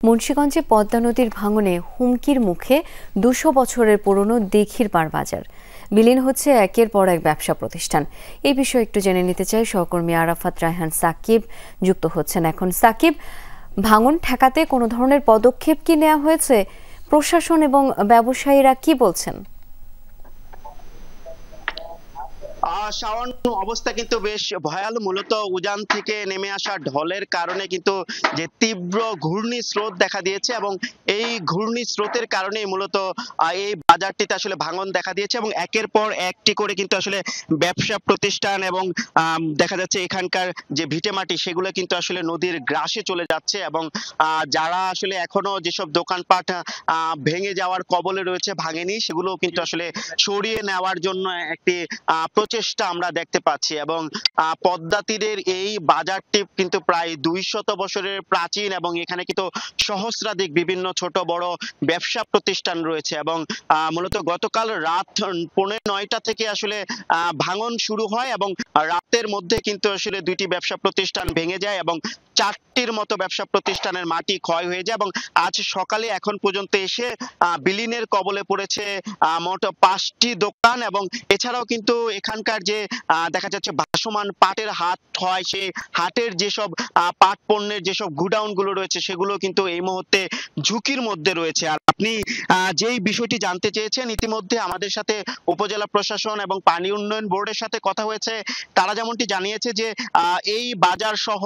মুন্সিগঞ্জে পদ্মা নদীর ভাঙনে হুমকির মুখে ২০০ বছরের পুরনো দীঘির পাড় বাজার। বিলীন হচ্ছে একের পর এক ব্যবসা প্রতিষ্ঠান। এই বিষয়ে একটু জেনে নিতে চাই, সহকর্মী আরাফাত রায়হান সাকিব যুক্ত হচ্ছেন এখন। সাকিব, ভাঙন ঠেকাতে কোনো ধরনের পদক্ষেপ কি নেওয়া হয়েছে? প্রশাসন এবং ব্যবসায়ীরা কি বলছেন? শাওন, অবস্থা কিন্তু বেশ ভয়াল। মূলত উজান থেকে নেমে আসা ঢলের কারণে কিন্তু যে তীব্র ঘূর্ণি স্রোত দেখা দিয়েছে এবং এই ঘূর্ণি স্রোতের কারণে মূলত এই বাজারটিতে আসলে ভাঙন দেখা দিয়েছে এবং একের পর একটি করে কিন্তু আসলে ব্যবসা প্রতিষ্ঠান এবং দেখা যাচ্ছে এখানকার যে ভিটেমাটি সেগুলো কিন্তু আসলে নদীর গ্রাসে চলে যাচ্ছে এবং যারা আসলে এখনো যেসব দোকানপাট ভেঙে যাওয়ার কবলে রয়েছে, ভাঙেনি, সেগুলো কিন্তু আসলে সরিয়ে নেওয়ার জন্য একটি প্রচেষ্টা আমরা দেখতে পাচ্ছি। এবং পদ্মা তীরের এই বাজারটি কিন্তু প্রায় ২০০ বছরের প্রাচীন এবং এখানে কিন্তু সহস্রাধিক বিভিন্ন ছোট বড় ব্যবসা প্রতিষ্ঠান রয়েছে এবং মূলত গতকাল রাত ৯:৩০ থেকে আসলে ভাঙন শুরু হয় এবং রাতের মধ্যে কিন্তু আসলে দুইটি ব্যবসা প্রতিষ্ঠান ভেঙে যায় এবং ৪টির মতো ব্যবসা প্রতিষ্ঠানের মাটি ক্ষয় হয়ে যায় এবং আজ সকালে এখন পর্যন্ত এসে বিলীনের কবলে পড়েছে মোট ৫টি দোকান এবং এছাড়াও কিন্তু এখানকার যে দেখা যাচ্ছে ভাসমান পাটের হাট হয়, সেই হাটের যেসব পাট পণ্যের যেসব গুডাউন গুলো রয়েছে সেগুলো কিন্তু এই মুহূর্তে ঝুঁকির মধ্যে রয়েছে। আর আপনি যেই বিষয়টি জানতে চেয়েছেন, ইতিমধ্যে আমাদের সাথে উপজেলা প্রশাসন এবং পানি উন্নয়ন বোর্ডের সাথে কথা হয়েছে। তারা যেমনটি জানিয়েছে যে এই বাজার সহ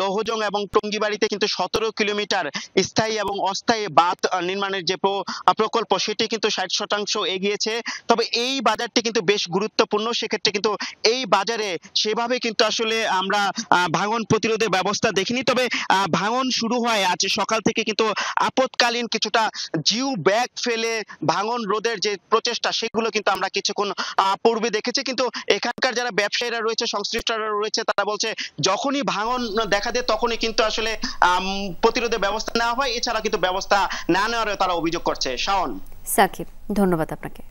লৌহজং এবং টঙ্গিবাড়িতে কিন্তু ১৭ কিলোমিটার স্থায়ী এবং অস্থায়ী বাঁধ নির্মাণের যে প্রকল্প সেটি কিন্তু ৬০% এগিয়েছে। তবে এই বাজারটি কিন্তু বেশ গুরুত্বপূর্ণ, সেক্ষেত্রে কিন্তু এই বাজারে সেভাবে কিন্তু আসলে আমরা ভাঙন প্রতিরোধের ব্যবস্থা দেখিনি। তবে ভাঙন শুরু হয় আজ সকাল থেকে কিন্তু আপৎকালীন কিছুটা জিও ব্যাগ ফেলে ভাঙন রোধের যে প্রচেষ্টা সেগুলো কিন্তু আমরা কিছুক্ষণ পূর্বে দেখেছি। কিন্তু এখানকার যারা ব্যবসায়ীরা রয়েছে, সংশ্লিষ্টরা রয়েছে, তারা বলছে যখনই ভাঙন দেখা দেয় তখনই কিন্তু আসলে প্রতিরোধের ব্যবস্থা নেওয়া হয়, এছাড়া কিন্তু ব্যবস্থা না নেওয়ার তারা অভিযোগ করছে। শাওন। সাকিব, ধন্যবাদ আপনাকে।